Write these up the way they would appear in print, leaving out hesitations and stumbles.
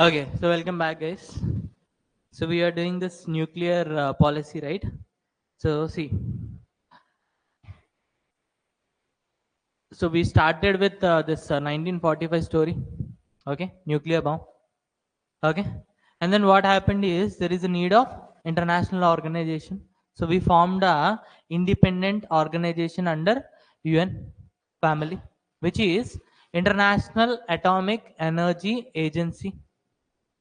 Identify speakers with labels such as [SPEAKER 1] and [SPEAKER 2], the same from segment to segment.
[SPEAKER 1] Okay, so welcome back, guys. So we are doing this nuclear policy, right? So see, so we started with this 1945 story, okay, nuclear bomb, okay, and then what happened is there is a need of international organization. So we formed a independent organization under UN family, which is International Atomic Energy Agency.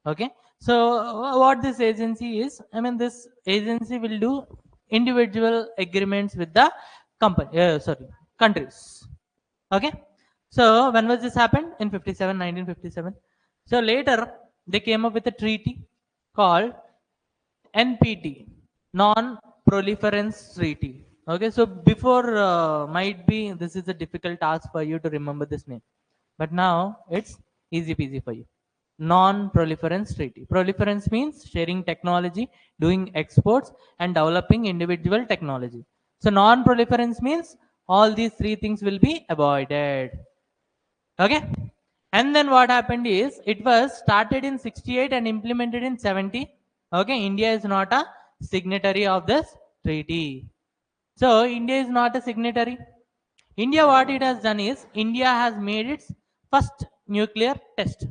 [SPEAKER 1] Okay, so what this agency is, I mean, this agency will do individual agreements with the company, sorry, countries. Okay, so when was this happened? In 57, 1957. So later they came up with a treaty called NPT, Non-Proliferance Treaty. Okay, so before might be this is a difficult task for you to remember this name, but now it's easy peasy for you. Non-proliferance treaty. Proliferance means sharing technology, doing exports, and developing individual technology. So non-proliferance means all these three things will be avoided. Okay. And then what happened is it was started in 68 and implemented in 70. Okay. India is not a signatory of this treaty. So India is not a signatory. India, what it has done is India has made its first nuclear test.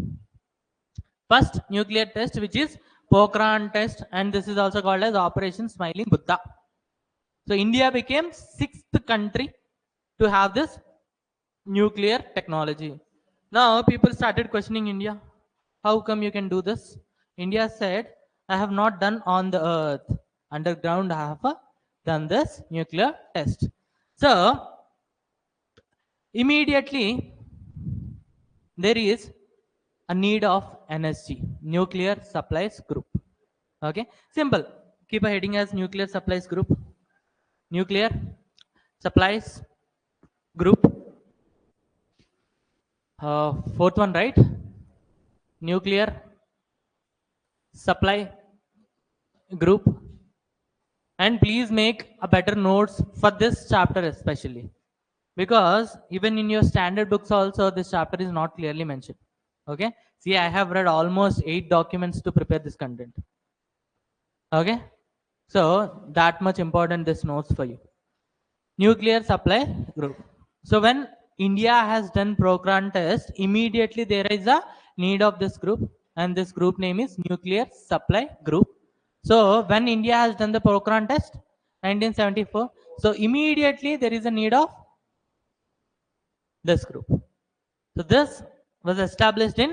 [SPEAKER 1] First nuclear test, which is Pokhran test, and this is also called as Operation Smiling Buddha. So India became sixth country to have this nuclear technology. Now people started questioning India. How come you can do this? India said, I have not done on the earth. Underground, I have done this nuclear test. So immediately there is a need of NSG, nuclear supplies group. Okay, simple. Keep a heading as nuclear supplies group. Nuclear supplies group. Fourth one, right? Nuclear supply group. And please make a better notes for this chapter especially, because even in your standard books also this chapter is not clearly mentioned. Okay, see, I have read almost 8 documents to prepare this content. Okay, so that much important this notes for you. Nuclear supply group. So when India has done Pokhran test, immediately there is a need of this group, and this group name is nuclear supply group. So when India has done the Pokhran test 1974, so immediately there is a need of this group. So this was established in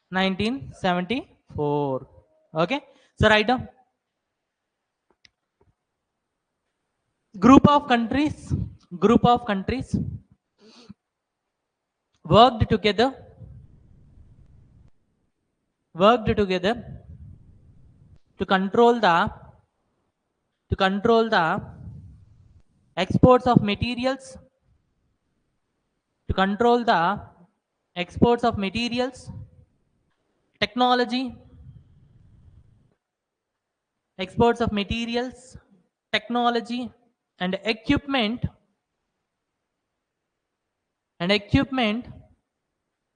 [SPEAKER 1] 1974. Okay, so write down. Group of countries worked together worked together to control the exports of materials to control the exports of materials, technology, exports of materials, technology, and equipment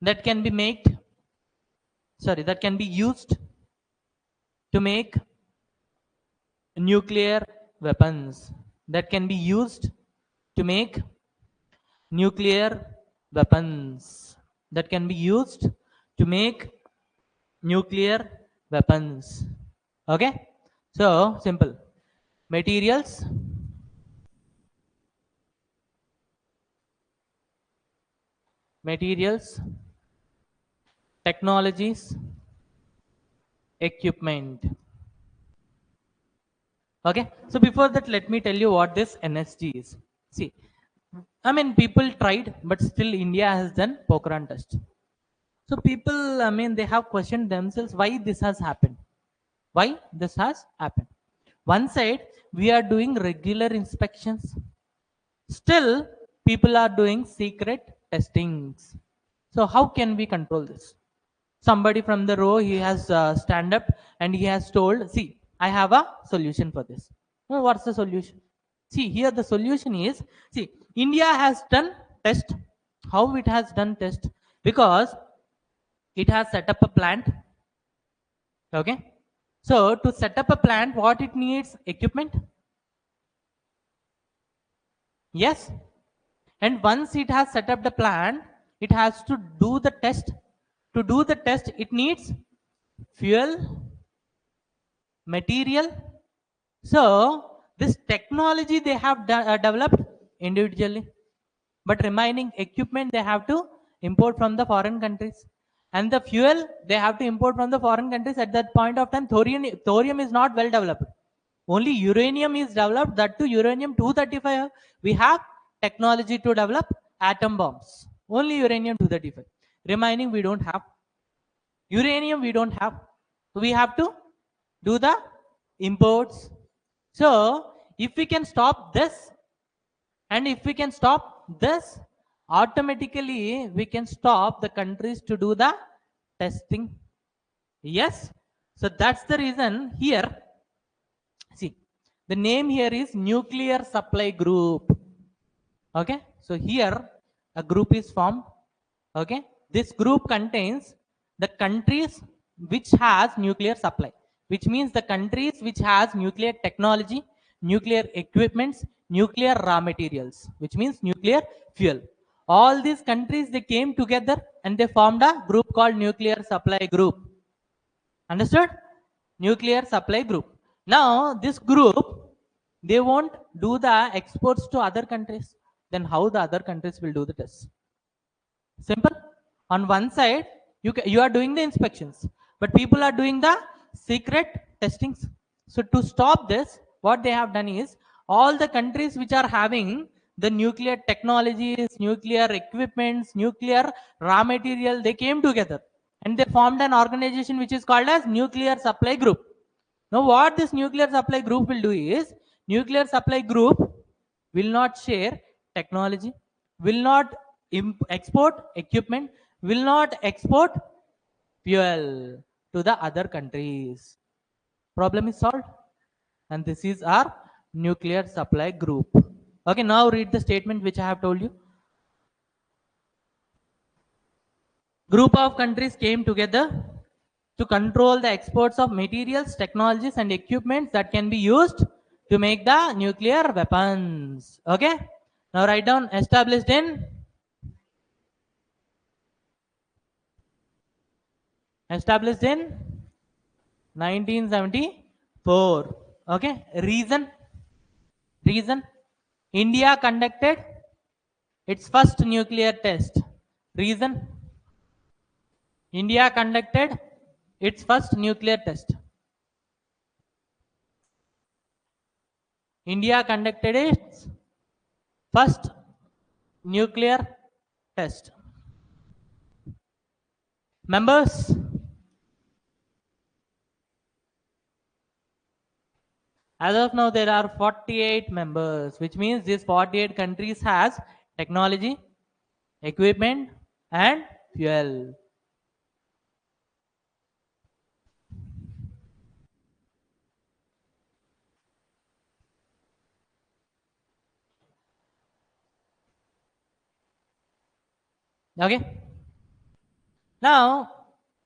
[SPEAKER 1] that can be made, that can be used to make nuclear weapons, that can be used to make nuclear weapons, that can be used to make nuclear weapons. Okay, so simple. Materials, materials, technologies, equipment. Okay, so before that, let me tell you what this NSG is. See, I mean, people tried, but still India has done Pokhran test. So people, I mean, they have questioned themselves why this has happened. Why this has happened? One side, we are doing regular inspections. Still, people are doing secret testings. So how can we control this? Somebody from the row, he has stand up and he has told, see, I have a solution for this. Oh, what's the solution? See, here the solution is, see, India has done test. How it has done test? Because it has set up a plant, Okay. So to set up a plant, what it needs? Equipment. Yes. And once it has set up the plant, it has to do the test. To do the test, it needs fuel, material. So this technology they have developed individually, but remaining equipment they have to import from the foreign countries, and the fuel they have to import from the foreign countries. At that point of time, thorium is not well developed. Only uranium is developed. That to uranium 235. We have technology to develop atom bombs. Only uranium 235. Remaining we don't have. Uranium we don't have. We have to do the imports. So if we can stop this, and if we can stop this, automatically we can stop the countries to do the testing. Yes. So that's the reason here. See, the name here is nuclear supply group. Okay. So here a group is formed. Okay. This group contains the countries which has nuclear supply, which means the countries which has nuclear technology, nuclear equipments, nuclear raw materials, which means nuclear fuel. All these countries they came together and they formed a group called nuclear supply group. Understood? Nuclear supply group. Now this group, they won't do the exports to other countries. Then how the other countries will do the tests? Simple. On one side, you are doing the inspections, but people are doing the secret testings. So to stop this, what they have done is all the countries which are having the nuclear technologies, nuclear equipments, nuclear raw material, they came together and they formed an organization which is called as Nuclear Supply Group. Now, what this Nuclear Supply Group will do is, Nuclear Supply Group will not share technology, will not export equipment, will not export fuel to the other countries. Problem is solved. And this is our Nuclear Supply Group. Okay, now read the statement which I have told you. Group of countries came together to control the exports of materials, technologies, and equipment that can be used to make the nuclear weapons. Okay. Now write down established in 1974. Okay. Reason. India conducted its first nuclear test. Reason. India conducted its first nuclear test. India conducted its first nuclear test. Members, as of now there are 48 members, which means these 48 countries has technology, equipment, and fuel. Okay. Now,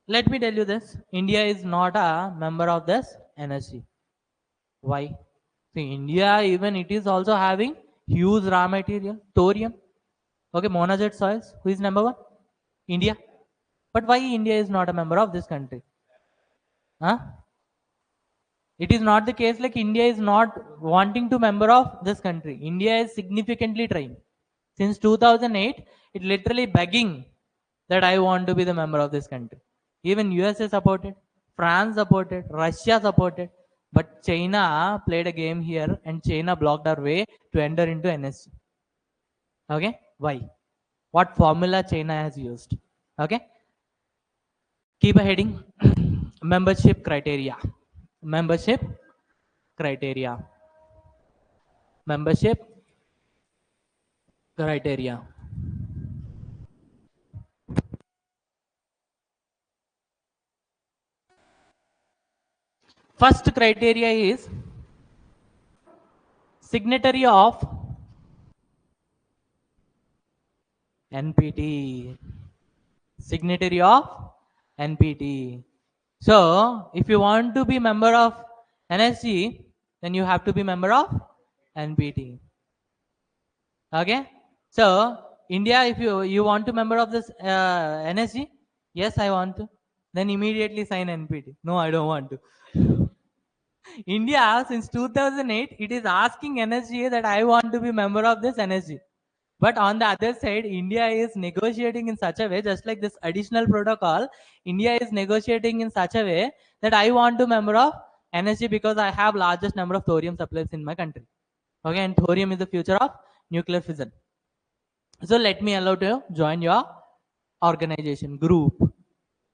[SPEAKER 1] let me tell you this. India is not a member of this NSC. Why? See, India, even it is also having huge raw material, thorium. Okay, monazite soils. Who is number one? India. But why India is not a member of this country? Huh? It is not the case like India is not wanting to member of this country. India is significantly trying. Since 2008, it literally begging that I want to be the member of this country. Even USA supported, France supported, Russia supported, but China played a game here and China blocked our way to enter into NSC. Okay, why? What formula China has used? Okay, keep a heading. Membership criteria. Membership criteria. Membership criteria. First criteria is signatory of NPT. Signatory of NPT. So if you want to be member of NSG, then you have to be member of NPT. Okay. So India, if you want to member of this NSG, yes, I want to. Then immediately sign NPT. No, I don't want to. India, since 2008, it is asking NSGA that I want to be member of this NSG. But on the other side, India is negotiating in such a way, just like this additional protocol, India is negotiating in such a way that I want to member of NSG because I have largest number of thorium supplies in my country. Okay, and thorium is the future of nuclear fission. So let me allow to join your organization group.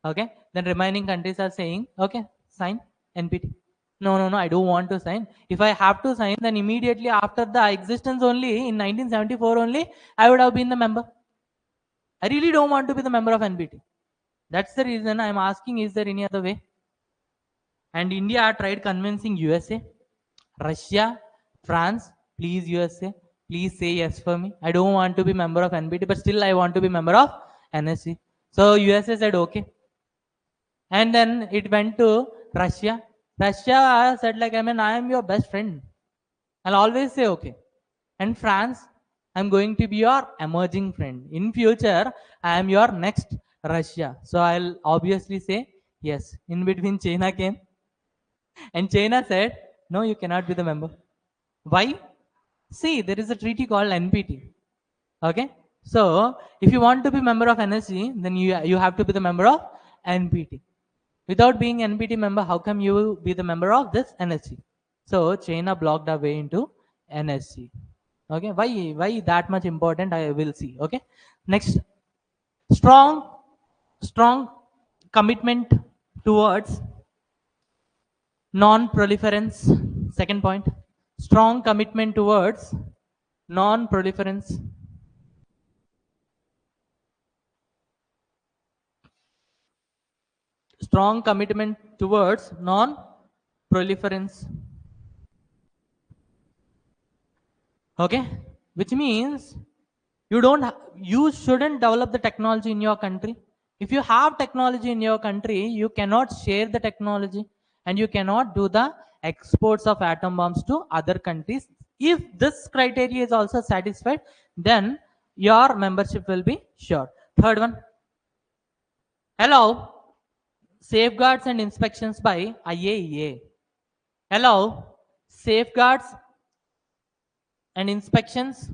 [SPEAKER 1] Okay, then remaining countries are saying, okay, sign NPT. No, I don't want to sign. If I have to sign, then immediately after the existence only in 1974 only, I would have been the member. I really don't want to be the member of NPT. That's the reason I'm asking, is there any other way? And India tried convincing USA, Russia, France, please USA, please say yes for me. I don't want to be member of NPT, but still I want to be member of NSC. So USA said okay. And then it went to Russia. Russia said like, I mean, I am your best friend. I'll always say okay. And France, I'm going to be your emerging friend. In future, I am your next Russia. So I'll obviously say yes. In between, China came. And China said, no, you cannot be the member. Why? See, there is a treaty called NPT. Okay. So if you want to be member of NSG, then you have to be the member of NPT. Without being NPT member, how come you will be the member of this NSG? So China blocked our way into NSG. Okay, why that much important? I will see. Okay, next, strong strong commitment towards non-proliferance. Second point, strong commitment towards non-proliferance. Strong commitment towards non-proliferance. Okay, which means you shouldn't develop the technology in your country. If you have technology in your country, you cannot share the technology and you cannot do the exports of atom bombs to other countries. If this criteria is also satisfied, then your membership will be sure. Third one, allow safeguards and inspections by IAEA. Allow safeguards and inspections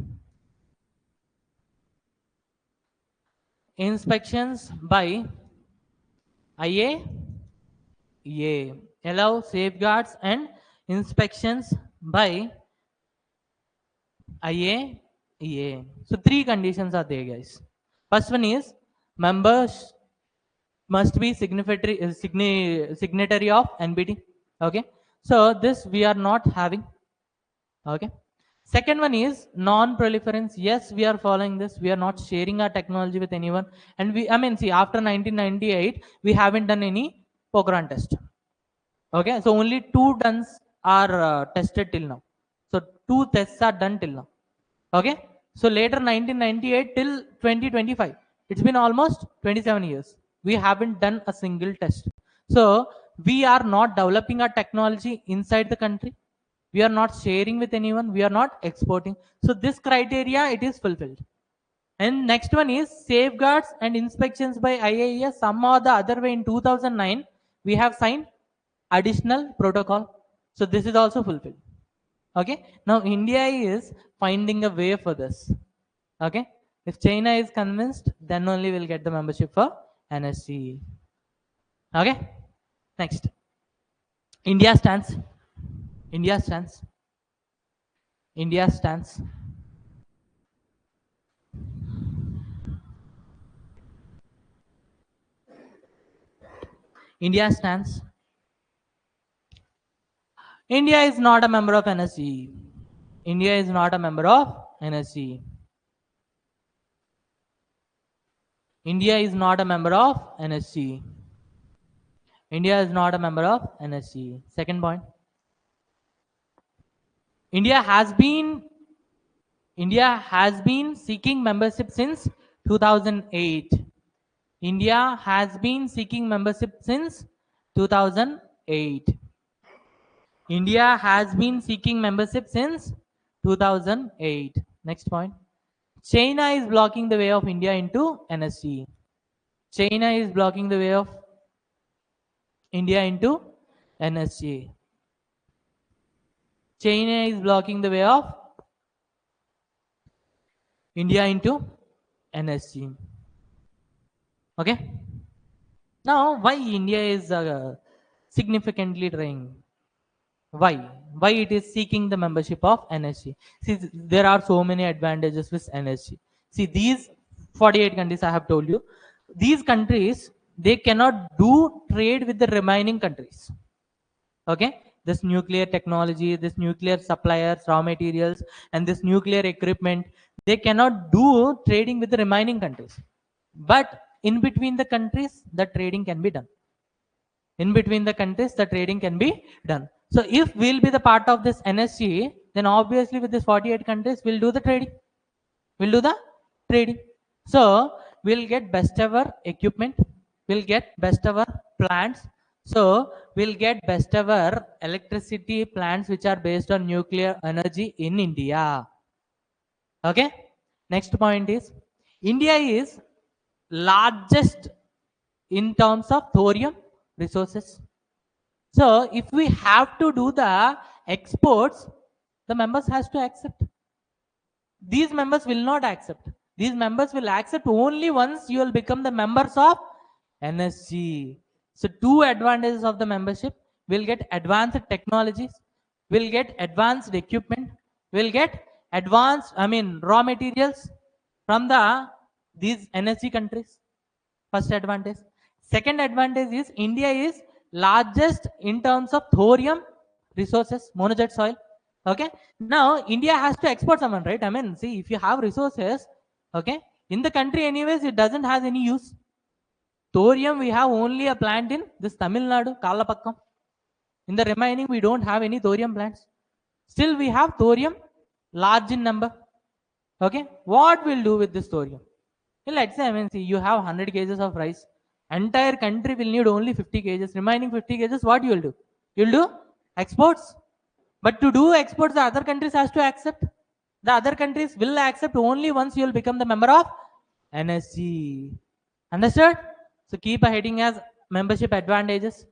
[SPEAKER 1] by IAEA. Allow safeguards and inspections by IAEA. So three conditions are there, guys. First one is members must be signatory of NPT. Okay. So this we are not having. Okay. Second one is non-proliferance. Yes, we are following this. We are not sharing our technology with anyone. And see, after 1998, we haven't done any Pokhran test. Okay, so only 2 tons are tested till now. So 2 tests are done till now. Okay, so later 1998 till 2025, it's been almost 27 years. We haven't done a single test. So we are not developing our technology inside the country. We are not sharing with anyone. We are not exporting. So this criteria, it is fulfilled. And next one is safeguards and inspections by IAEA. Some or the other way in 2009, we have signed additional protocol. So this is also fulfilled. Okay. Now India is finding a way for this. Okay. If China is convinced, then only we'll get the membership for NSC. Okay. Next. India stands. India stands. India stands. India stands. India is not a member of NSC. India is not a member of NSC. India is not a member of NSC. India is not a member of NSC. Second point. India has been seeking membership since 2008. India has been seeking membership since 2008. India has been seeking membership since 2008. Next point. China is blocking the way of India into NSC. China is blocking the way of India into NSC. China is blocking the way of India into NSC. Okay. Now, why India is significantly trying? Why? Why it is seeking the membership of NSC? See, there are so many advantages with NSC. See, these 48 countries I have told you, these countries, they cannot do trade with the remaining countries. Okay, this nuclear technology, this nuclear suppliers, raw materials, and this nuclear equipment, they cannot do trading with the remaining countries. But in between the countries, the trading can be done. In between the countries, the trading can be done. So if we'll be the part of this NSC, then obviously with this 48 countries, we'll do the trading. We'll do the trading. So we'll get best ever equipment. We'll get best ever plants. So we'll get best ever electricity plants which are based on nuclear energy in India. Okay. Next point is India is largest in terms of thorium resources. So if we have to do the exports, the members has to accept. These members will not accept. These members will accept only once you will become the members of NSG. So two advantages of the membership: will get advanced technologies, will get advanced equipment, will get advanced, raw materials from these NSG countries. First advantage. Second advantage is India is largest in terms of thorium resources, monazite soil. Okay. Now India has to export someone, right? See, if you have resources, okay, in the country anyways, it doesn't have any use. Thorium, we have only a plant in this Tamil Nadu, Kalapakkam. In the remaining, we don't have any thorium plants. Still, we have thorium large in number. Okay. What we'll do with this thorium? Let's say, see, you have 100 kgs of rice. Entire country will need only 50 kgs. Remaining 50 kgs, what you will do? You'll do exports. But to do exports, the other countries has to accept. The other countries will accept only once you will become the member of NSG. Understood? So keep a heading as membership advantages.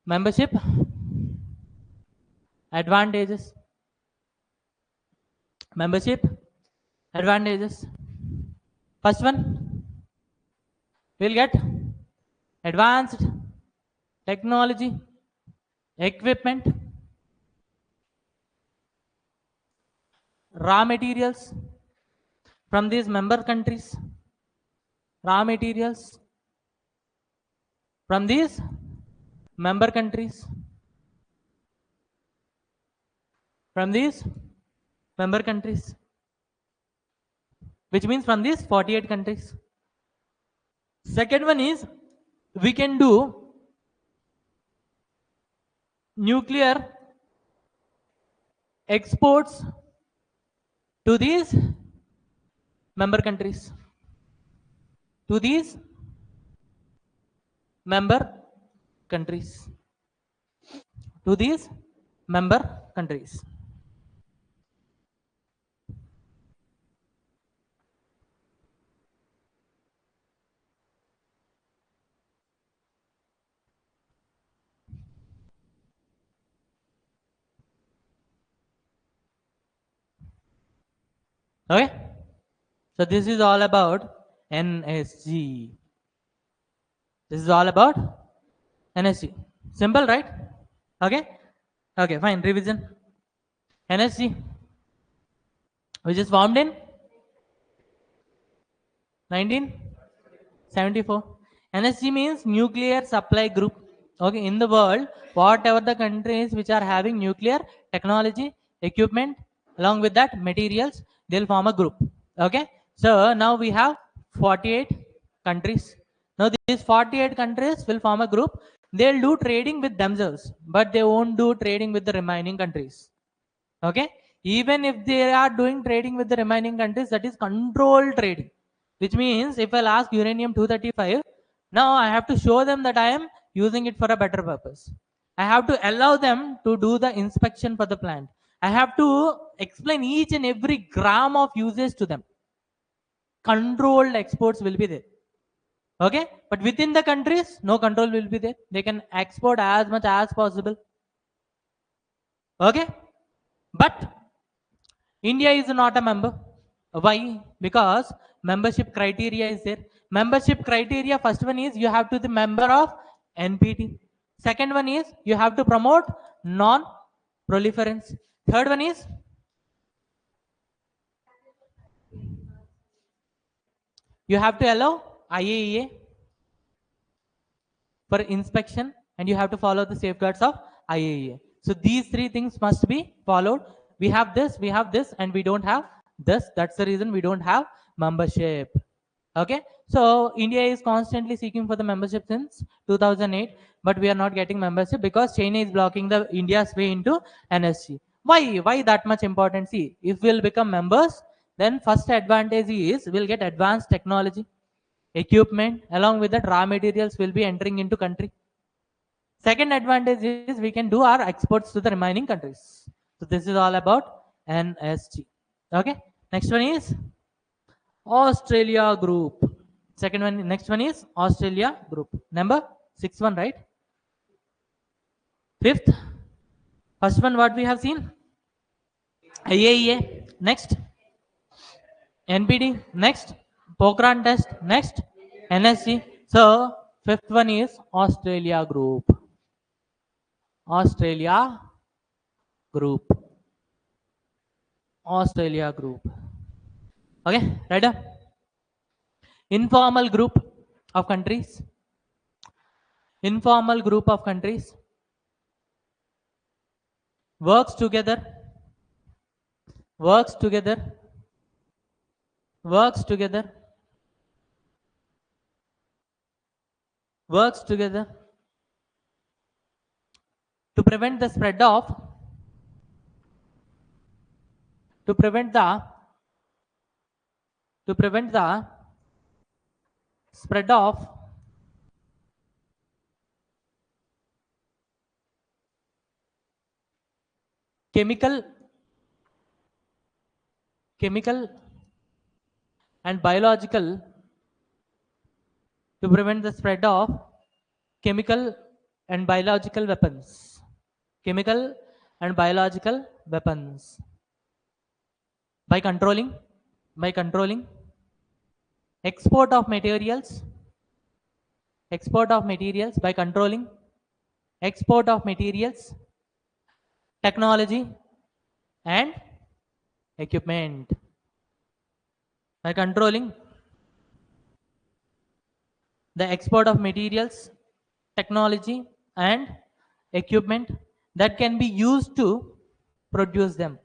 [SPEAKER 1] Membership advantages. Membership advantages. First one, we'll get advanced technology, equipment, raw materials from these member countries, raw materials from these member countries, from these member countries, which means from these 48 countries. Second one is we can do nuclear exports to these member countries, to these member countries, to these member countries. Okay. So this is all about NSG. This is all about NSG. Simple, right? Okay. Okay, fine. Revision. NSG, which is formed in 1974. NSG means nuclear supply group. Okay, in the world, whatever the countries which are having nuclear technology, equipment, along with that materials, they'll form a group. Okay, so now we have 48 countries. Now these 48 countries will form a group. They'll do trading with themselves, but they won't do trading with the remaining countries. Okay, even if they are doing trading with the remaining countries, that is controlled trading, which means if I'll ask uranium 235, now I have to show them that I am using it for a better purpose. I have to allow them to do the inspection for the plant. I have to explain each and every gram of usage to them. Controlled exports will be there. Okay, but within the countries, no control will be there. They can export as much as possible. Okay, but India is not a member. Why? Because membership criteria is there. Membership criteria, first one is you have to be the member of NPT. Second one is you have to promote non-proliferance. Third one is you have to allow IAEA for inspection, and you have to follow the safeguards of IAEA. So these three things must be followed. We have this, and we don't have this. That's the reason we don't have membership. Okay, so India is constantly seeking for the membership since 2008, but we are not getting membership because China is blocking the India's way into NSG. Why that much important? See, if we'll become members, then first advantage is we'll get advanced technology, equipment, along with that raw materials will be entering into country. Second advantage is we can do our exports to the remaining countries. So this is all about NSG. Okay, next one is Australia group. Second one, next one is Australia group. Number 6 one, right? Fifth, first one what we have seen? IAEA. Next, NPT. Next, Pokhran test. Next, NSG. So fifth one is Australia group. Australia group. Australia group. Okay, right up. Informal group of countries. Informal group of countries works together, works together, works together, works together to prevent the spread of, to prevent the spread of chemical and biological, to prevent the spread of chemical and biological weapons, chemical and biological weapons, by controlling export of materials, by controlling export of materials, technology and equipment, by controlling the export of materials, technology and equipment that can be used to produce them,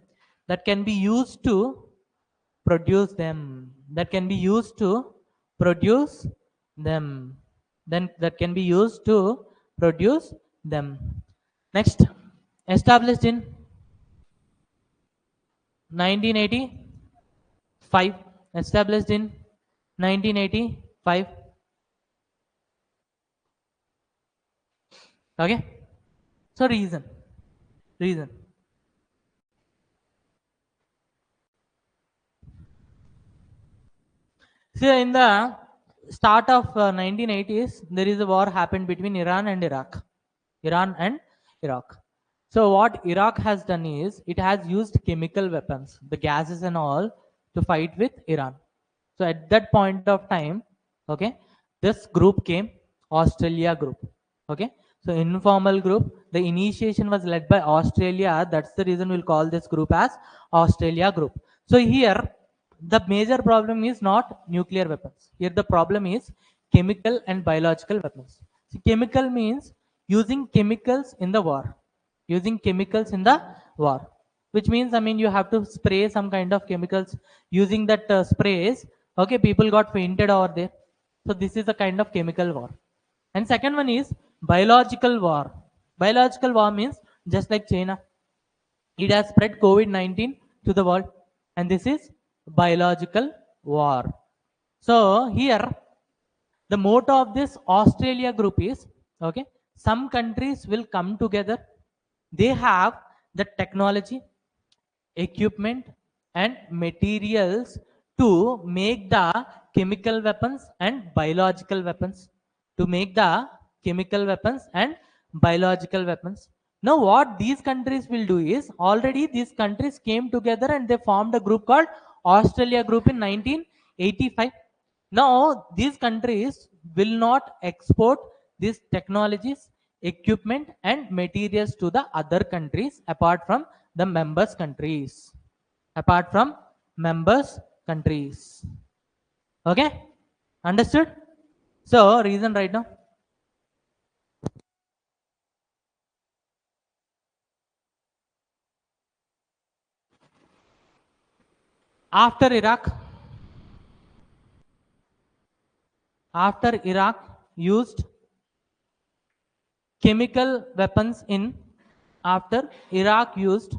[SPEAKER 1] that can be used to produce them, that can be used to produce them, then that can be used to produce them. Next, established in 1985, established in 1985. Okay, so reason. See, in the start of 1980s, there is a war happened between Iran and Iraq. So what Iraq has done is it has used chemical weapons, the gases and all, to fight with Iran. So at that point of time, okay, this group came, Australia group. Okay, so informal group. The initiation was led by Australia. That's the reason we'll call this group as Australia group. So here, the major problem is not nuclear weapons. Here the problem is chemical and biological weapons. So chemical means using chemicals in the war. Using chemicals in the war. Which means, I mean, you have to spray some kind of chemicals. Using that sprays, okay, people got fainted over there. So this is a kind of chemical war. And second one is biological war. Biological war means just like China, it has spread COVID-19 to the world, and this is biological war. So here, the motto of this Australia group is, okay, some countries will come together. They have the technology, equipment, and materials to make the chemical weapons and biological weapons. To make the chemical weapons and biological weapons. Now, what these countries will do is already these countries came together and they formed a group called Australia Group in 1985. Now, these countries will not export these technologies, equipment, and materials to the other countries apart from the members countries. Apart from members countries. Okay? Understood? So, reason right now. After Iraq used chemical weapons in after Iraq used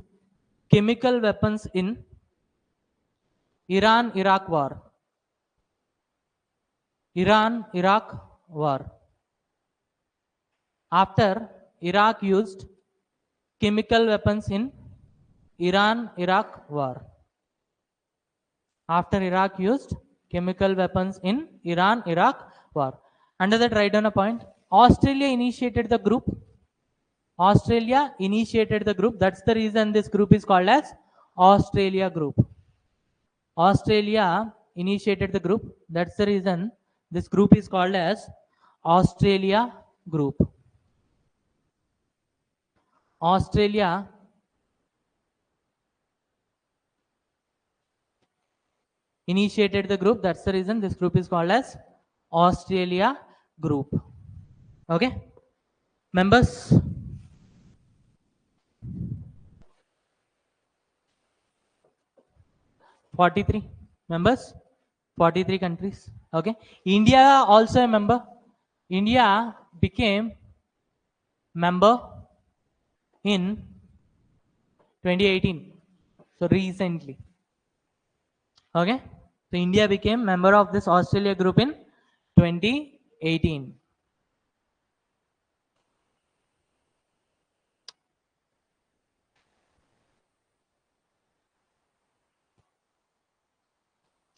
[SPEAKER 1] chemical weapons in Iran-Iraq war. Iran-Iraq war. After Iraq used chemical weapons in Iran-Iraq war. After Iraq used chemical weapons in Iran-Iraq war. Under that, write down a point. Australia initiated the group. Australia initiated the group. That's the reason this group is called as Australia Group. Australia initiated the group. That's the reason this group is called as Australia Group. Australia initiated the group. That's the reason this group is called as Australia Group. Okay. Members. $43 members, 43 countries. Okay. India also a member. India became member in 2018. So recently. Okay. So India became member of this Australia group in 2018.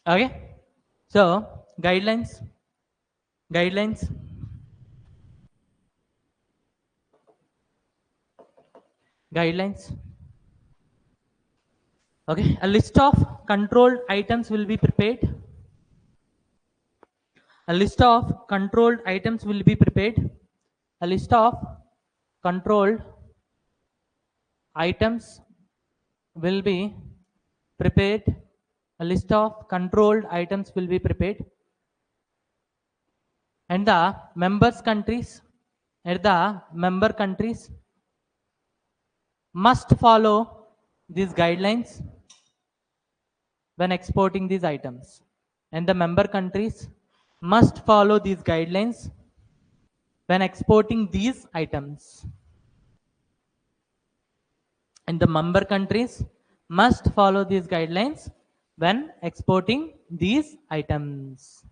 [SPEAKER 1] Okay. So guidelines. Guidelines. Guidelines. Okay. A list of controlled items will be prepared. A list of controlled items will be prepared. A list of controlled items will be prepared. A list of controlled items will be prepared. And the members countries, must follow these guidelines when exporting these items. And the member countries must follow these guidelines when exporting these items. And the member countries must follow these guidelines when exporting these items.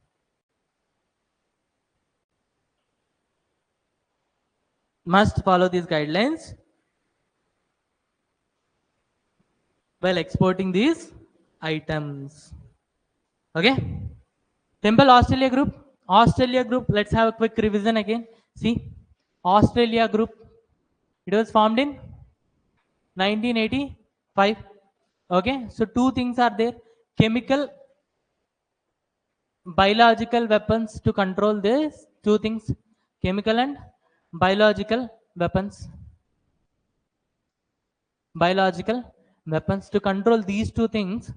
[SPEAKER 1] Must follow these guidelines while exporting these items. Okay. Temple Australia Group. Australia Group. Let's have a quick revision again. See, Australia Group. It was formed in 1985. Okay. So two things are there: chemical, biological weapons to control these two things. Chemical and biological weapons. Biological weapons to control these two things.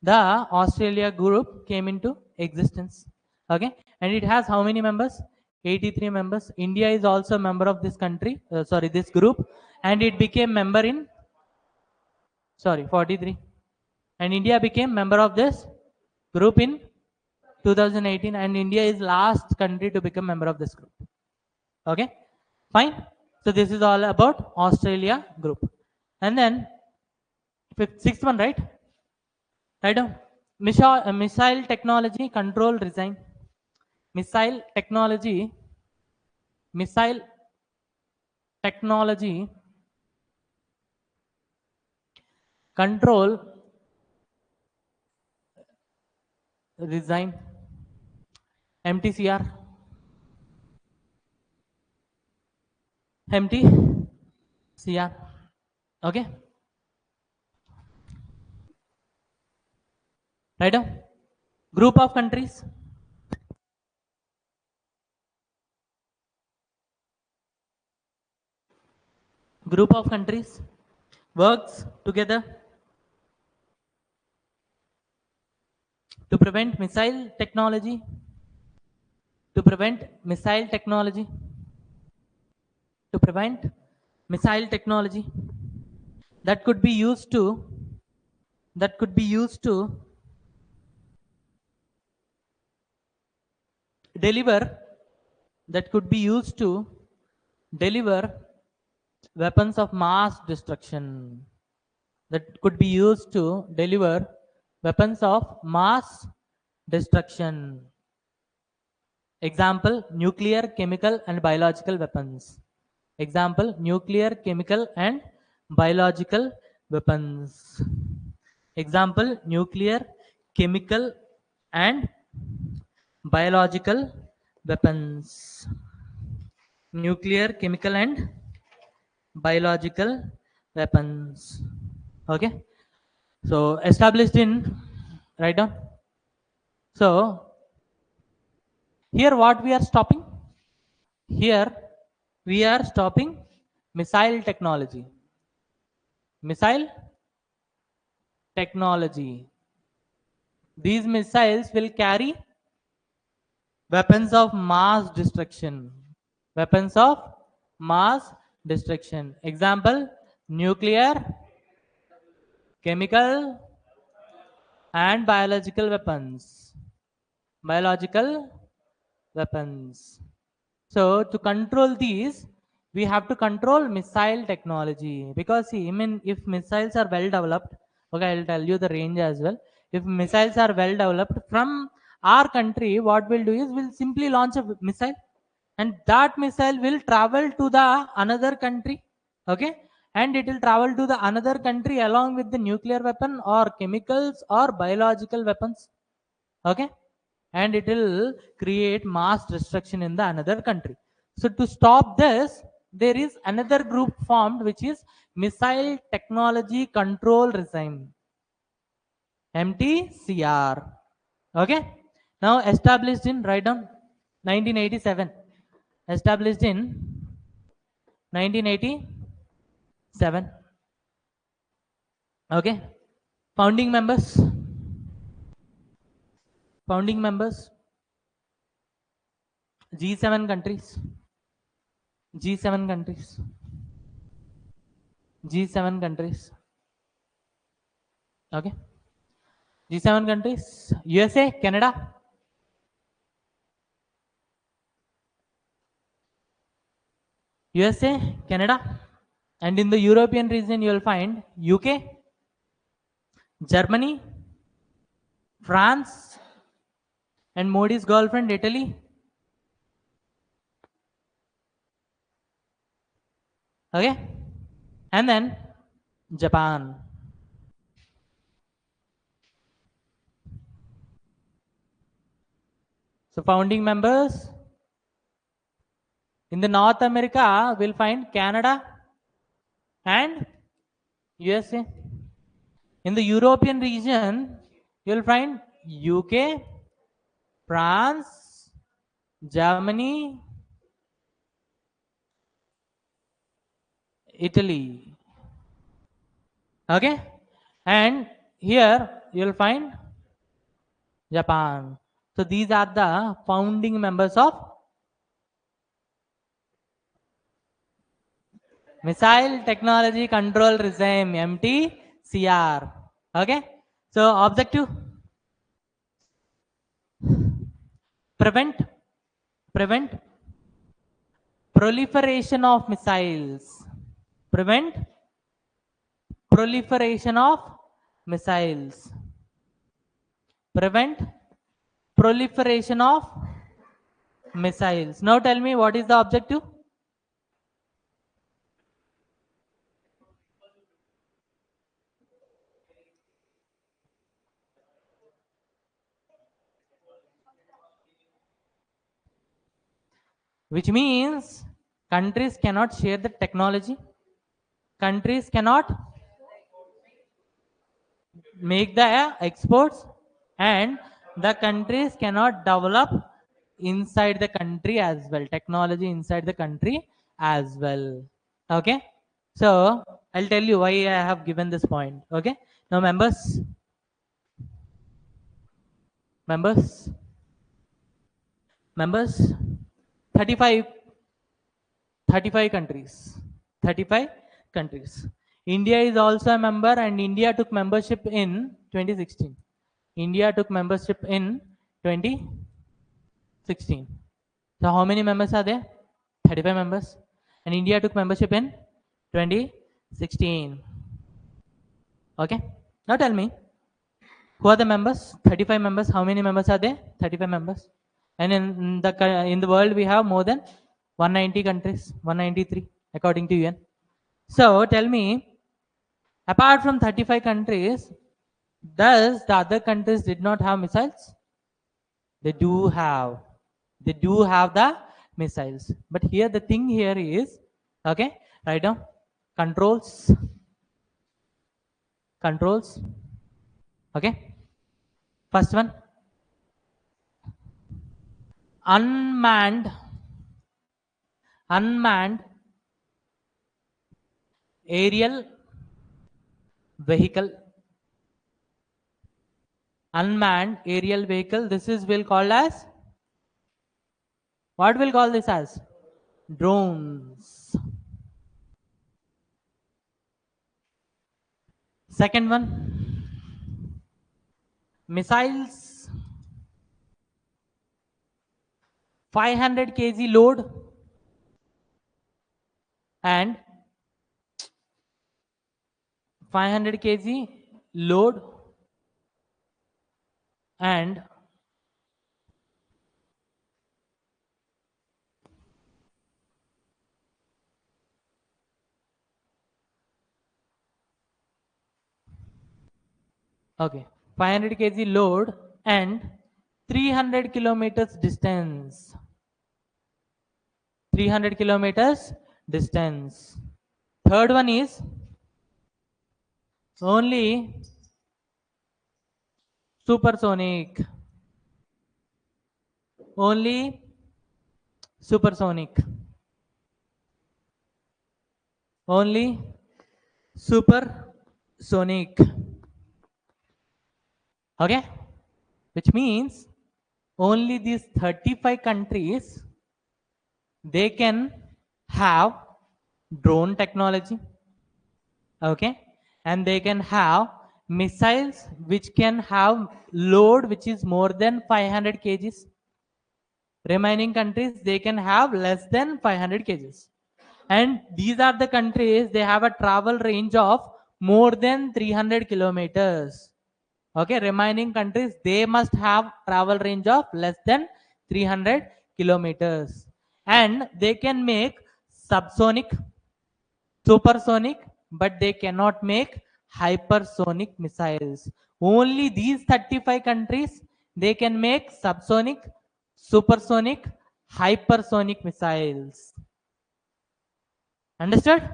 [SPEAKER 1] The Australia group came into existence. Okay. And it has how many members? 83 members. India is also a member of this country, this group, and it became member in 43. And India became member of this group in 2018, and India is last country to become member of this group. Okay, fine. So this is all about Australia group. And then sixth one, right? Right down. Missile technology control design. Missile technology. Missile technology, control, resign, MTCR, MTCR. Okay, right now, group of countries, group of countries works together to prevent missile technology, to prevent missile technology, to prevent missile technology that could be used to, that could be used to deliver, that could be used to deliver weapons of mass destruction, that could be used to deliver weapons of mass destruction. Example, nuclear, chemical, and biological weapons. Example, nuclear, chemical, and biological weapons. Example, nuclear, chemical, and biological weapons. Nuclear, chemical, and biological weapons. Okay. So established in, right down. So here what we are stopping? Here we are stopping missile technology. Missile technology. These missiles will carry weapons of mass destruction. Weapons of mass destruction. Example, nuclear, chemical, and biological weapons. Biological weapons. So to control these, we have to control missile technology, because see, I mean, if missiles are well developed, okay, I'll tell you the range as well. If missiles are well developed from our country, what we'll do is we'll simply launch a missile, and that missile will travel to the another country, okay, and it will travel to the another country along with the nuclear weapon or chemicals or biological weapons, okay, and it will create mass destruction in the another country. So to stop this, there is another group formed, which is Missile Technology Control Regime, MTCR. Okay. Now established in, write down, 1987. Established in 1987. Okay. Founding members. Founding members. G7 countries. G7 countries. G7 countries. Okay. G7 countries. USA, Canada. USA, Canada. And in the European region, you will find UK, Germany, France, and Modi's girlfriend, Italy. Okay. And then Japan. So founding members in the North America, we'll find Canada and USA. In the European region, you'll find UK, France, Germany, Italy. Okay. And here you'll find Japan. So these are the founding members of Missile Technology Control Regime, MTCR. Okay. So objective, prevent proliferation of missiles. Prevent proliferation of missiles. Prevent proliferation of missiles. Now tell me, what is the objective? which means countries cannot share the technology. Countries cannot make the exports, and the countries cannot develop inside the country as well, technology inside the country as well. Okay, so I'll tell you why I have given this point. Okay, now members, members, 35 35 countries. 35 countries. India is also a member, and India took membership in 2016. India took membership in 2016. So how many members are there? 35 members. And India took membership in 2016. Okay. Now tell me, who are the members? 35 members. How many members are there? 35 members. And in the world we have more than 190 countries, 193 according to UN. So tell me, apart from 35 countries, does the other countries did not have missiles? They do have. They do have the missiles. But here the thing here is, okay, write down controls. Controls. Okay. First one, unmanned aerial vehicle. Unmanned aerial vehicle. This is will called as, what will call this as? Drones. Second one, missiles. 500 kg load and 500 kg load and okay, 500 kg load and 300 kilometers distance. 300 kilometers distance. Third one is only supersonic. Only supersonic. Only supersonic. Okay, which means only these 35 countries, they can have drone technology. Okay, and they can have missiles which can have load which is more than 500 kgs. Remaining countries, they can have less than 500 kgs. And these are the countries, they have a travel range of more than 300 kilometers. Okay, remaining countries, they must have travel range of less than 300 kilometers. And they can make subsonic, supersonic, but they cannot make hypersonic missiles. Only these 35 countries, they can make subsonic, supersonic, hypersonic missiles. Understood?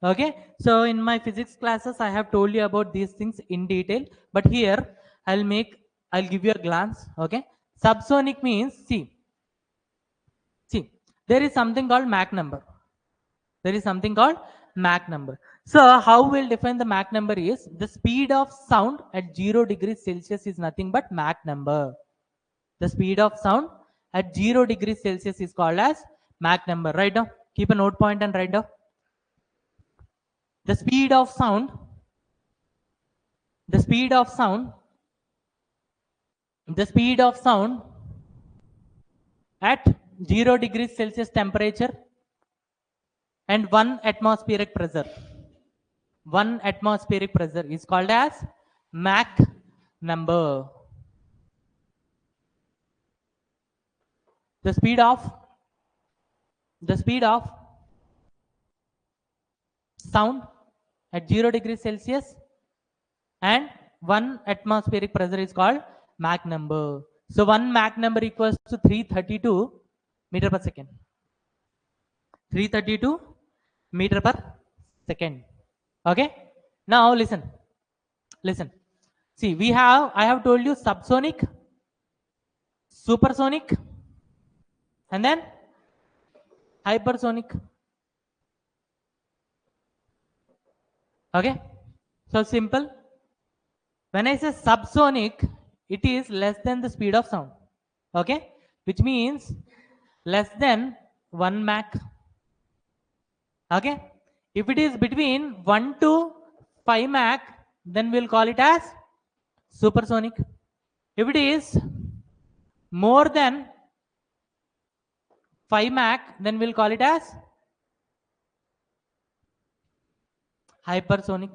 [SPEAKER 1] Okay. So in my physics classes, I have told you about these things in detail, but here I'll give you a glance. Okay. Subsonic means, see, there is something called Mach number. There is something called Mach number. So how we'll define the Mach number is the speed of sound at 0 degrees Celsius is nothing but Mach number. The speed of sound at 0 degrees Celsius is called as Mach number. Write down. Keep a note point and write down. The speed of sound, the speed of sound, the speed of sound at 0 degrees Celsius temperature and 1 atmospheric pressure. 1 atmospheric pressure is called as Mach number. The speed of sound at 0 degrees Celsius and 1 atmospheric pressure is called Mach number. So 1 Mach number equals to 332 meter per second. 332 meter per second. Okay. Now listen. Listen. See, I have told you subsonic, supersonic, and then hypersonic. Okay. So simple. When I say subsonic, it is less than the speed of sound. Okay. Which means less than 1 Mach. Okay. If it is between 1 to 5 Mach, then we'll call it as supersonic. If it is more than 5 Mach, then we'll call it as hypersonic.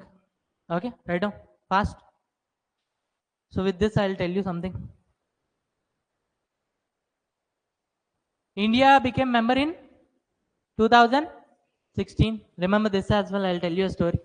[SPEAKER 1] Okay, write down fast. So with this, I'll tell you something. India became member in 2016. Remember this as well. I'll tell you a story.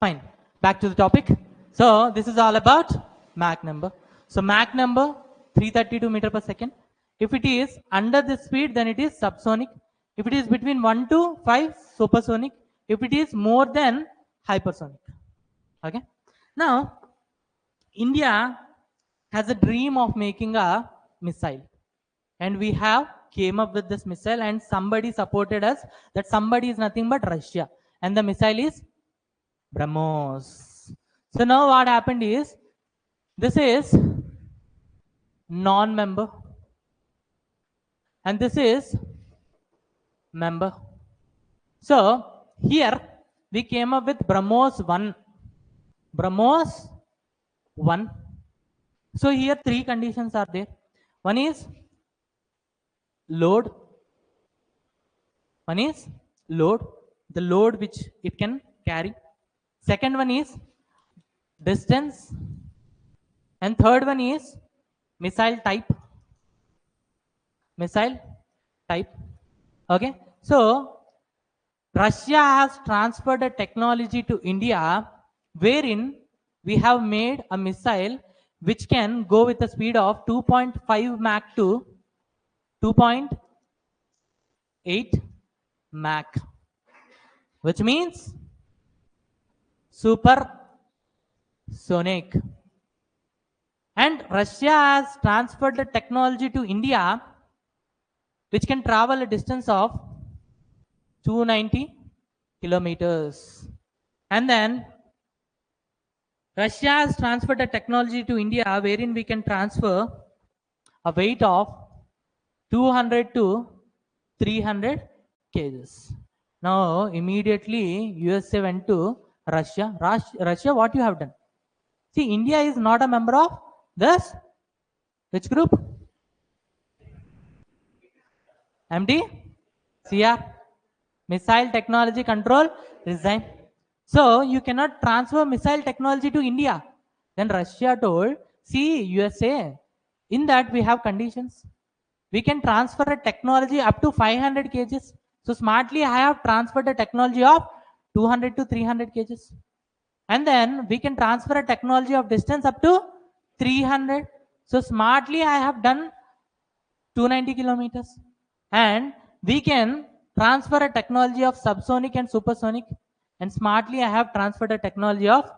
[SPEAKER 1] Fine. Back to the topic. So this is all about Mach number. So Mach number 332 meter per second. If it is under this speed, then it is subsonic. If it is between 1 to 5, supersonic. If it is more than hypersonic. Okay. Now, India has a dream of making a missile. And we have came up with this missile and somebody supported us. That somebody is nothing but Russia. And the missile is BrahMos. So now what happened is, this is non-member and this is member. So here we came up with BrahMos 1. BrahMos 1. So here three conditions are there. One is load. One is load, the load which it can carry. Second one is distance. And third one is missile type. Missile type. Okay. So Russia has transferred a technology to India wherein we have made a missile which can go with a speed of 2.5 Mach to 2.8 Mach, which means supersonic. And Russia has transferred the technology to India, which can travel a distance of 290 kilometers. And then Russia has transferred the technology to India, wherein we can transfer a weight of 200 to 300 kgs. Now, immediately USA went to Russia. Russia, what you have done? See, India is not a member of this. Which group? MD? CR? Missile Technology Control Regime. So, you cannot transfer missile technology to India. Then Russia told, see, USA, in that we have conditions. We can transfer a technology up to 500 kgs. So smartly, I have transferred a technology of 200 to 300 kgs. And then we can transfer a technology of distance up to 300. So smartly, I have done 290 kilometers. And we can transfer a technology of subsonic and supersonic. And smartly, I have transferred a technology of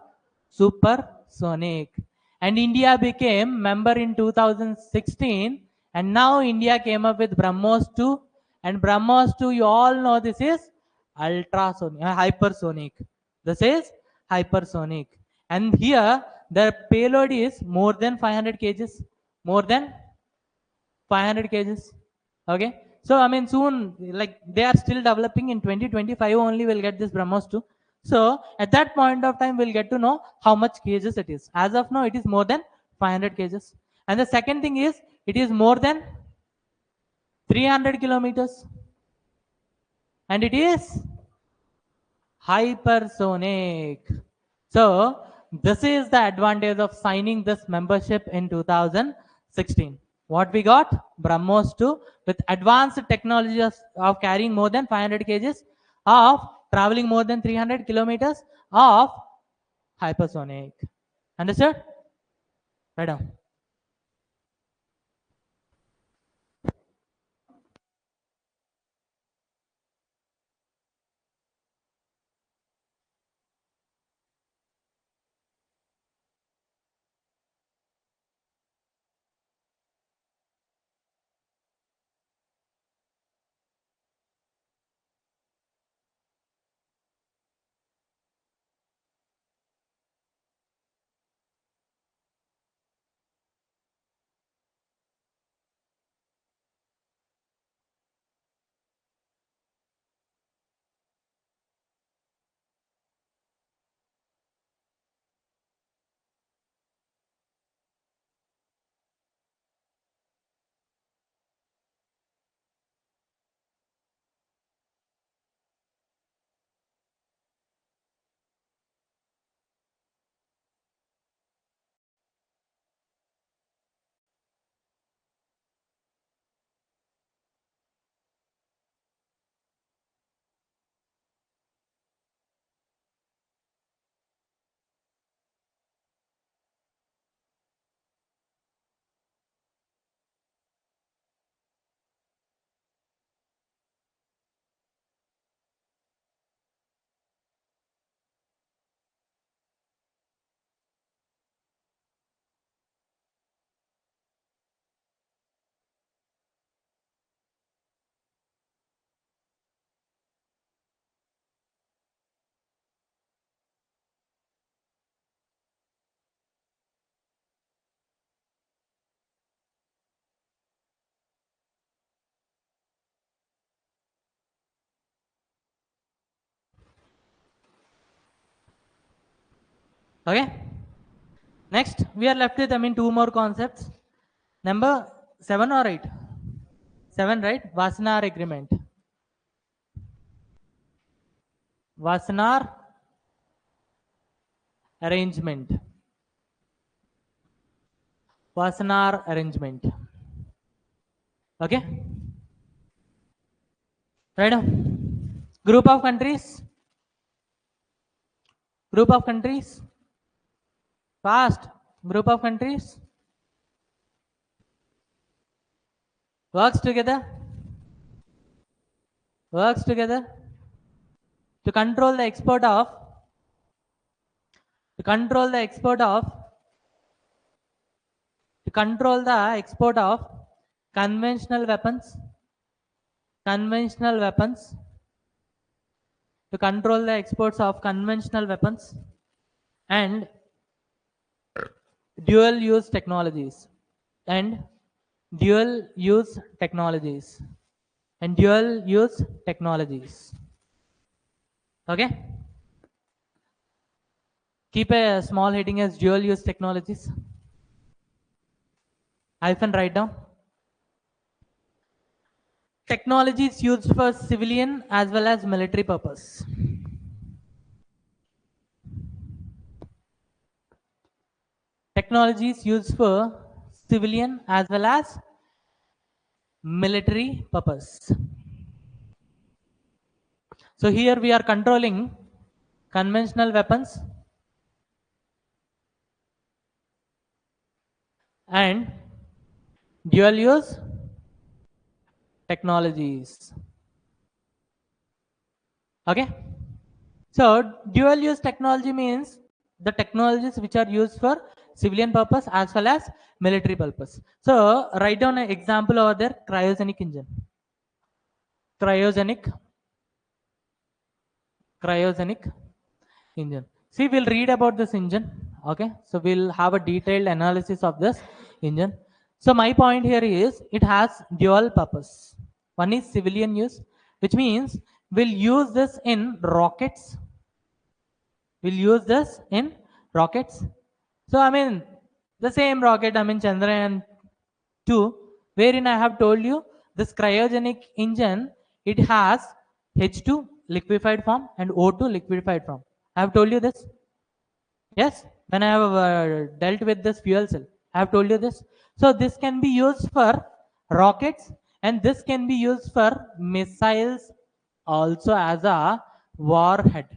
[SPEAKER 1] supersonic. And India became member in 2016. And now India came up with BrahMos 2. And BrahMos 2, you all know this is ultrasonic, hypersonic. This is hypersonic. And here, the payload is more than 500 kgs. More than 500 kgs. Okay, so I mean soon, like they are still developing. In 2025 only we'll get this BrahMos 2. So at that point of time we'll get to know how much kgs it is. As of now it is more than 500 kgs. And the second thing is it is more than 300 kilometers, and it is hypersonic. So this is the advantage of signing this membership in 2016. What we got? BrahMos 2 with advanced technologies of carrying more than 500 kgs, of traveling more than 300 kilometers, of hypersonic. Understood? Right down. Okay. Next, we are left with, I mean, two more concepts. Number 7 or 8? 7, right? Wassenaar Agreement. Wassenaar Arrangement. Wassenaar Arrangement. Okay? Right now. Group of countries. Group of countries. Fast. Group of countries. Works together. Works together to control the export of to control the export of conventional weapons, conventional weapons, to control the exports of conventional weapons and dual use technologies and dual use technologies and dual use technologies. Okay, keep a small heading as dual use technologies, hyphen write down. Technology is used for civilian as well as military purpose. Technology is used for civilian as well as military purpose. So here we are controlling conventional weapons and dual use technologies. Okay, so dual use technology means the technologies which are used for civilian purpose as well as military purpose. So write down an example over there: cryogenic engine, cryogenic engine. See, we'll read about this engine. Okay, so we'll have a detailed analysis of this engine. So my point here is it has dual purpose. One is civilian use, which means we'll use this in rockets. We'll use this in rockets. So I mean the same rocket, I mean Chandrayaan 2, wherein I have told you this cryogenic engine, it has H2 liquefied form and O2 liquefied form. I have told you this. Yes, when I have dealt with this fuel cell, I have told you this. So this can be used for rockets and this can be used for missiles also as a warhead.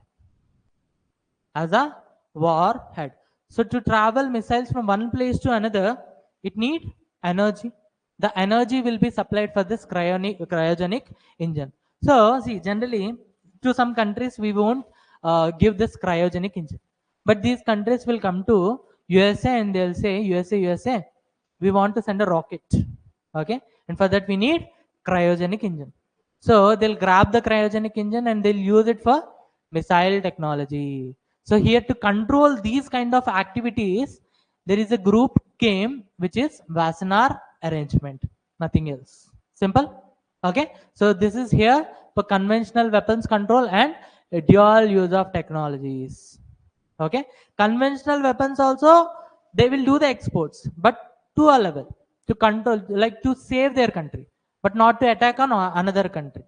[SPEAKER 1] As a warhead. So to travel missiles from one place to another, it need energy. The energy will be supplied for this cryogenic engine. So see, generally to some countries we won't give this cryogenic engine, but these countries will come to USA and they'll say, USA, we want to send a rocket. Okay, and for that we need cryogenic engine. So they'll grab the cryogenic engine and they'll use it for missile technology. So here to control these kind of activities, there is a group came which is Wassenaar arrangement, nothing else. Simple. Okay, so this is here for conventional weapons control and dual use of technologies. Okay, conventional weapons also they will do the exports, but to a level to control, like to save their country, but not to attack on another country.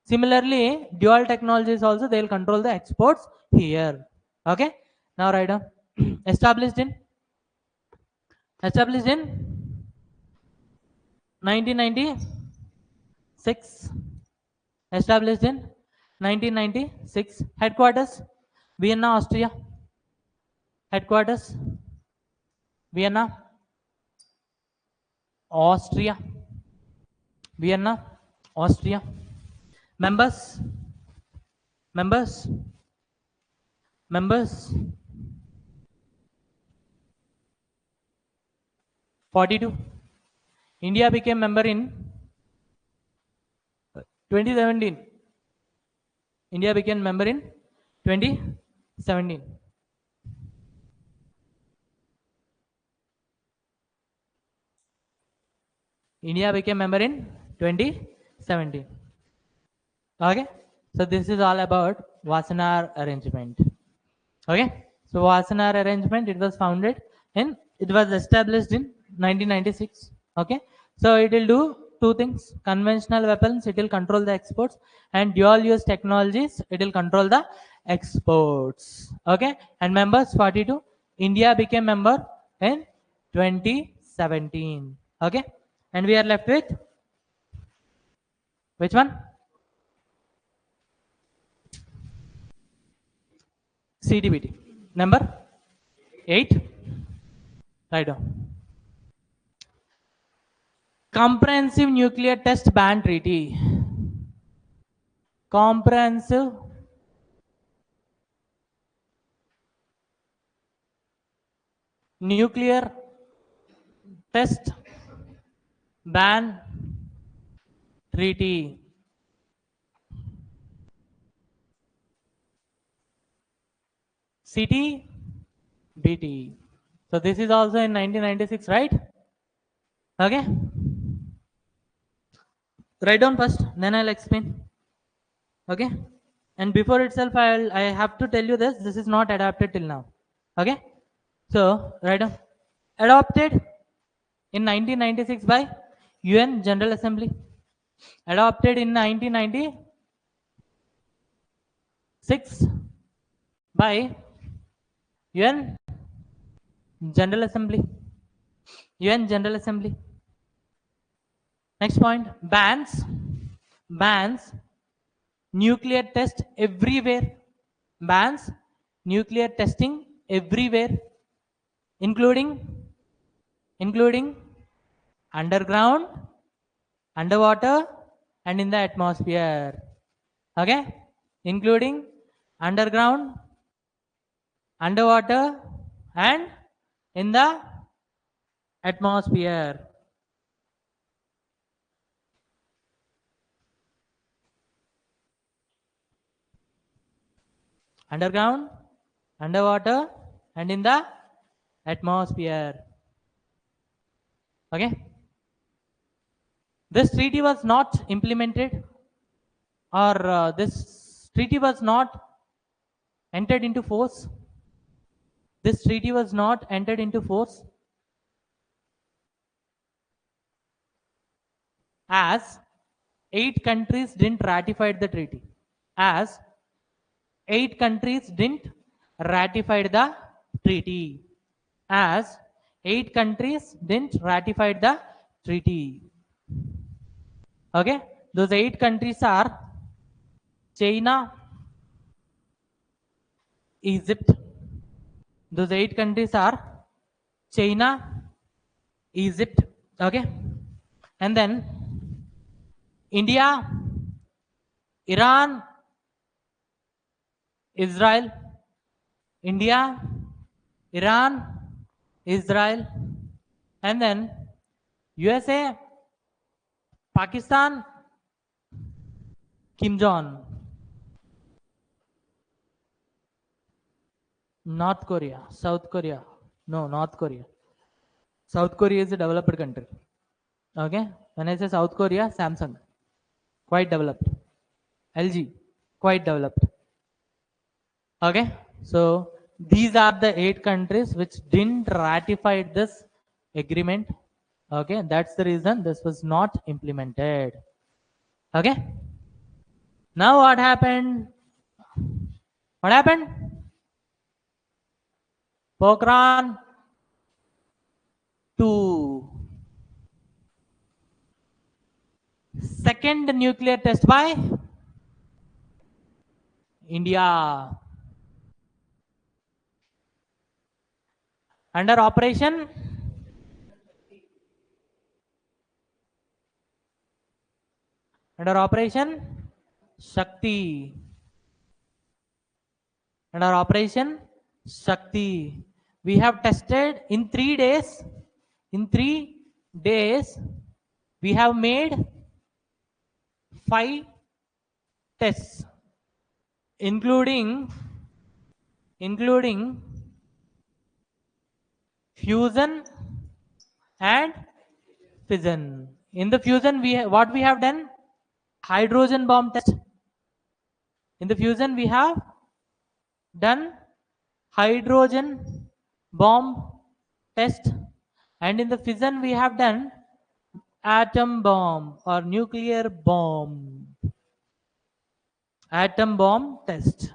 [SPEAKER 1] Similarly, dual technologies also they will control the exports here. Okay, now write down. established in 1996. Established in 1996. Headquarters Vienna, Austria. Headquarters Vienna, Austria. Vienna, Austria. Members, members, members. 42. India became member in 2017. India became member in 2017. India became member in 2017. Okay, so this is all about Wassenaar arrangement. Okay, so Wassenaar arrangement, it was founded in, it was established in 1996. Okay, so it will do two things: conventional weapons, it will control the exports, and dual use technologies, it will control the exports. Okay, and members 42. India became member in 2017. Okay, and we are left with which one? CTBT number 8. Right down. Comprehensive Nuclear Test Ban Treaty. Comprehensive Nuclear Test Ban Treaty. CTBT. So this is also in 1996, right? Okay. Write down first, then I'll explain. Okay. And before itself, I have to tell you this. This is not adapted till now. Okay. So write down. Adopted in 1996 by UN General Assembly. Adopted in 1996 by UN General Assembly. UN General Assembly. Next point, bans nuclear test everywhere, bans nuclear testing everywhere, including underground, underwater, and in the atmosphere. Okay, including underground, underwater, and in the atmosphere. Underground, underwater, and in the atmosphere. Okay. This treaty was not implemented, or this treaty was not entered into force. This treaty was not entered into force as 8 countries didn't ratify the treaty. As 8 countries didn't ratify the treaty. As 8 countries didn't ratify the treaty. Okay, those 8 countries are China, Egypt. Those 8 countries are China, Egypt. Okay, and then India, Iran, Israel, India, Iran, Israel, and then USA, Pakistan, Kim Jong, North Korea, South Korea. No, North Korea. South Korea is a developed country. Okay, when I say South Korea, Samsung, quite developed. LG, quite developed. Okay, so these are the 8 countries which didn't ratify this agreement. Okay, that's the reason this was not implemented. Okay, now what happened? What happened? Pokhran 2. Second nuclear test by India. Under operation Shakti. Under operation Shakti. We have tested in 3 days. In 3 days, we have made 5 tests, including fusion and fission. In the fusion, what we have done? Hydrogen bomb test. In the fusion, we have done hydrogen bomb test, and in the fission, we have done atom bomb or nuclear bomb. Atom bomb test.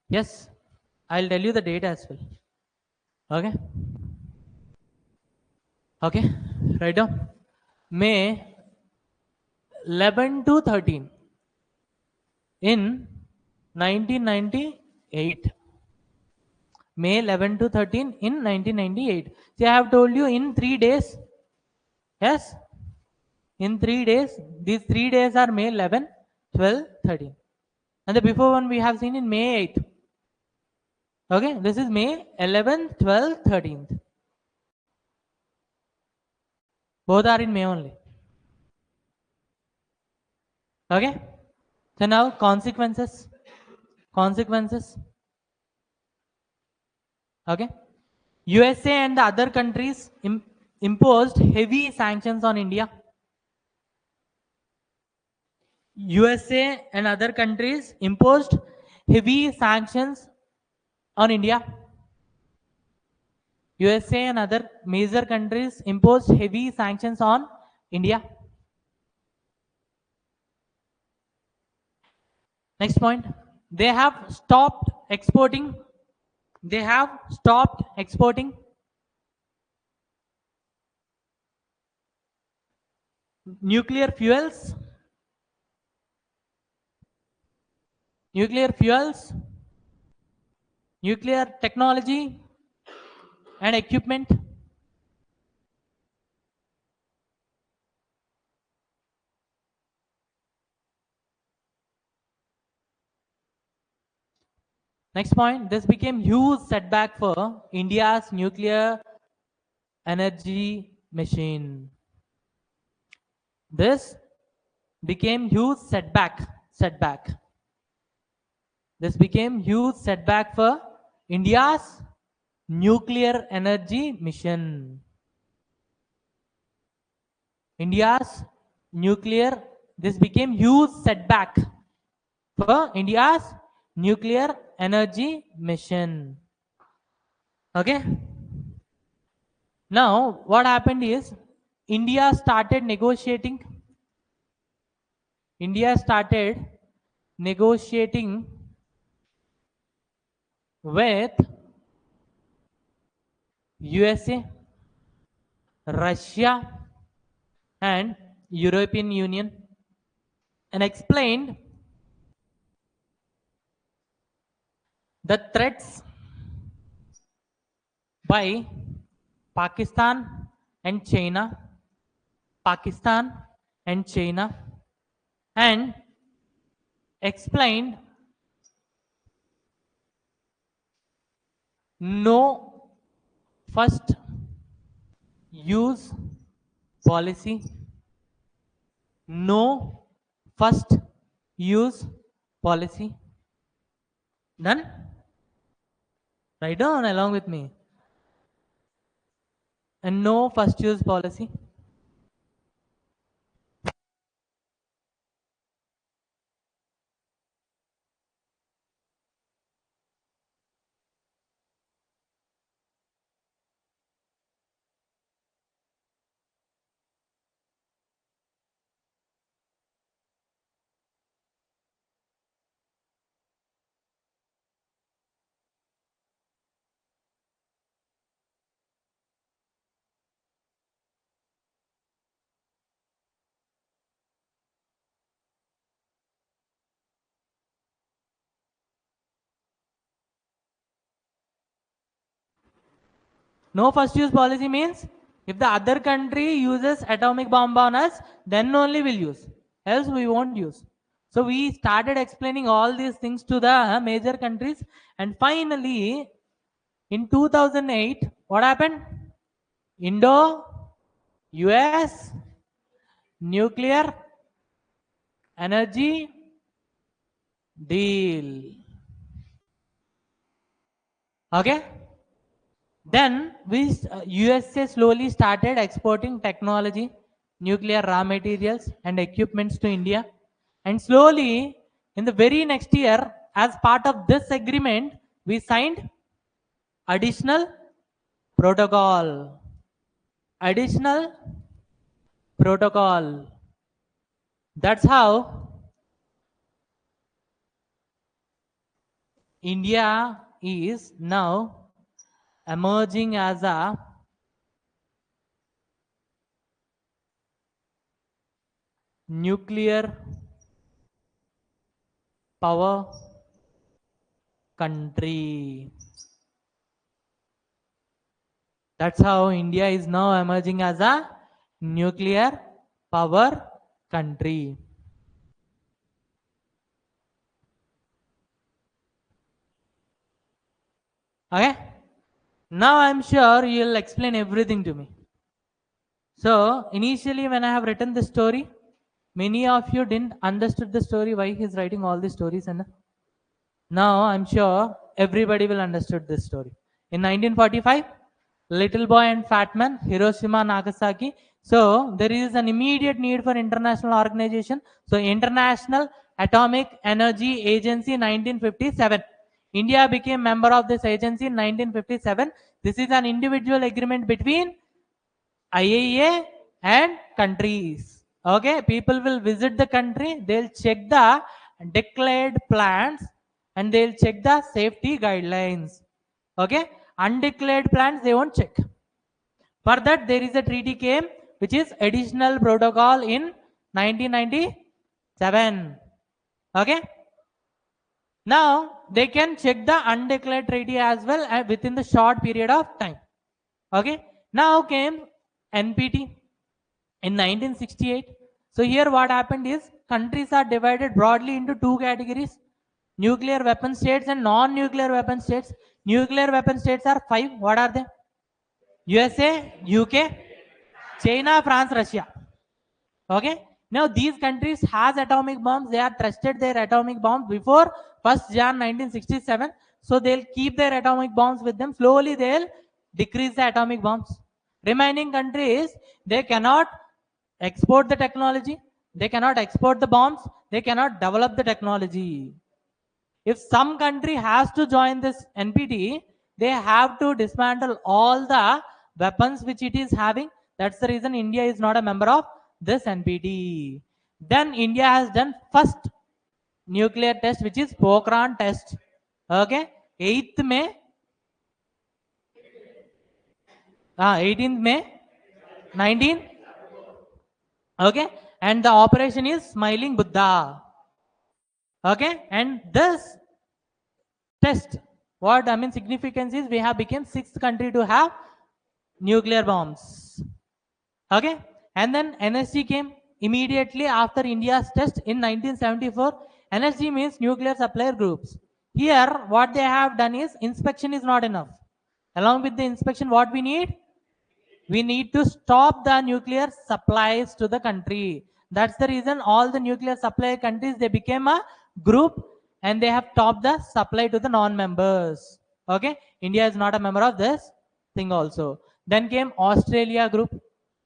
[SPEAKER 1] Yes, I'll tell you the date as well. Okay. Okay, write down. May 11 to 13 in 1998. May 11 to 13 in 1998. See, I have told you in 3 days. Yes, in 3 days. These 3 days are May 11, 12, 13. And the before one we have seen in May 8th. Okay, this is May 11th, 12th, 13th. Both are in May only. Okay, so now consequences. Consequences. Okay, USA and the other countries imposed heavy sanctions on India. USA and other countries imposed heavy sanctions on India. USA and other major countries imposed heavy sanctions on India. Next point, they have stopped exporting. They have stopped exporting nuclear fuels, nuclear fuels, nuclear technology and equipment. Next point, this became huge setback for India's nuclear energy machine. This became huge setback. This became huge setback for India's nuclear energy mission. India's nuclear, this became huge setback for India's nuclear energy mission. Okay. Now, what happened is India started negotiating. India started negotiating with USA, Russia, and European Union and explained the threats by Pakistan and China, Pakistan and China, and explained no first use policy, no first use policy. Done? Write down along with me. And no first use policy. No first use policy means if the other country uses atomic bomb on us, then only we'll use. Else we won't use. So we started explaining all these things to the major countries, and finally in 2008, what happened? Indo US nuclear energy deal. Okay? Then USA slowly started exporting technology, nuclear raw materials and equipments to India. And slowly, in the very next year, as part of this agreement, we signed additional protocol. Additional protocol. That's how India is now emerging as a nuclear power country. That's how India is now emerging as a nuclear power country. Okay? Now I'm sure you'll explain everything to me. So initially when I have written the story, many of you didn't understood the story, why he's writing all these stories, and now I'm sure everybody will understood this story. In 1945, Little Boy and Fat Man, Hiroshima, Nagasaki. So there is an immediate need for international organization. So International Atomic Energy Agency 1957. India became member of this agency in 1957. This is an individual agreement between IAEA and countries. Okay, people will visit the country, they'll check the declared plants and they'll check the safety guidelines. Okay, undeclared plants they won't check. For that, there is a treaty came which is additional protocol in 1997. Okay, now they can check the undeclared treaty as well within the short period of time. Okay, now came NPT in 1968. So here what happened is countries are divided broadly into two categories: nuclear weapon states and non-nuclear weapon states. Nuclear weapon states are five. What are they? USA, UK, China, France, Russia. Okay, now these countries has atomic bombs. They are tested their atomic bombs before 1st Jan 1967. So they'll keep their atomic bombs with them. Slowly they'll decrease the atomic bombs. Remaining countries, they cannot export the technology, they cannot export the bombs, they cannot develop the technology. If some country has to join this NPT, they have to dismantle all the weapons which it is having. That's the reason India is not a member of this NPT. Then India has done first nuclear test, which is Pokhran test. Okay, 8th May, 18th May 19. Okay, and the operation is Smiling Buddha. Okay, and this test, what I mean significance is we have become 6th country to have nuclear bombs. Okay, and then NSG came immediately after India's test in 1974. NSG means nuclear supplier groups. Here what they have done is inspection is not enough. Along with the inspection, what we need? We need to stop the nuclear supplies to the country. That's the reason all the nuclear supply countries, they became a group and they have stopped the supply to the non-members. Okay, India is not a member of this thing also. Then came Australia group.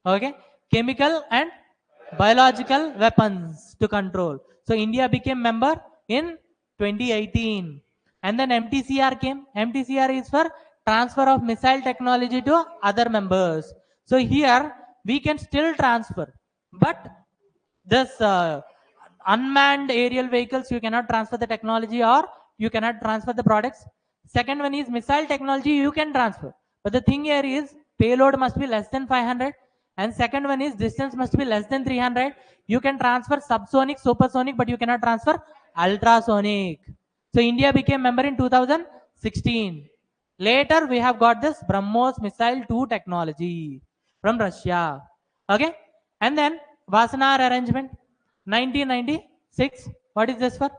[SPEAKER 1] Okay, chemical and biological weapons to control. So India became member in 2018. And then MTCR came. MTCR is for transfer of missile technology to other members. So here we can still transfer, but this unmanned aerial vehicles, you cannot transfer the technology or you cannot transfer the products. Second one is missile technology, you can transfer, but the thing here is payload must be less than 500, and second one is distance must be less than 300. You can transfer subsonic, supersonic, but you cannot transfer ultrasonic. So India became member in 2016. Later we have got this BrahMos missile 2 technology from Russia. Okay, and then Wassenaar arrangement 1996. What is this for?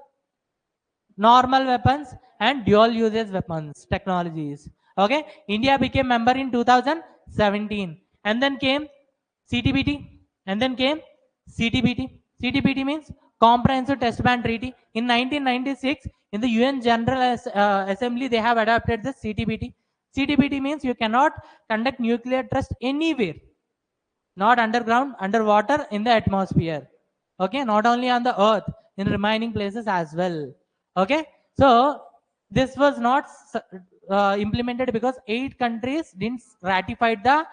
[SPEAKER 1] Normal weapons and dual usage weapons technologies. Okay, India became member in 2017, and then came CTBT, and then came CTBT. CTBT means Comprehensive Test Ban Treaty. In 1996, in the UN General Assembly, they have adopted the CTBT. CTBT means you cannot conduct nuclear test anywhere, not underground, underwater, in the atmosphere. Okay, not only on the earth, in remaining places as well. Okay, so this was not implemented because 8 countries didn't ratify the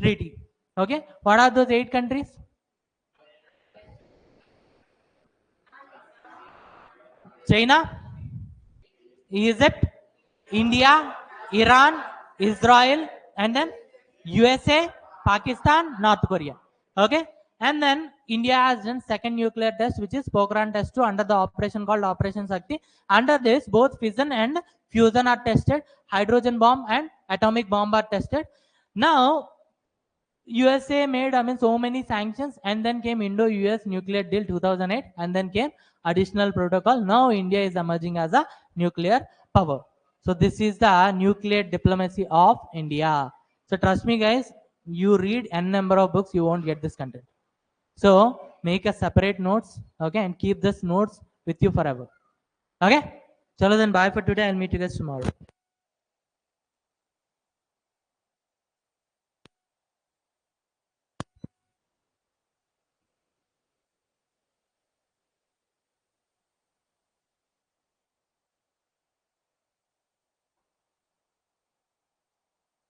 [SPEAKER 1] treaty. Okay, what are those 8 countries? China, Egypt, India, Iran, Israel, and then USA, Pakistan, North Korea. Okay, and then India has done second nuclear test, which is Pokhran test 2 under the operation called Operation Shakti. Under this, both fission and fusion are tested. Hydrogen bomb and atomic bomb are tested. Now, USA made, I mean, so many sanctions, and then came Indo-US nuclear deal 2008, and then came additional protocol. Now India is emerging as a nuclear power. So this is the nuclear diplomacy of India. So trust me, guys, you read n number of books, you won't get this content. So make a separate notes, okay, and keep this notes with you forever. Okay. Chalo then, bye for today. I'll meet you guys tomorrow.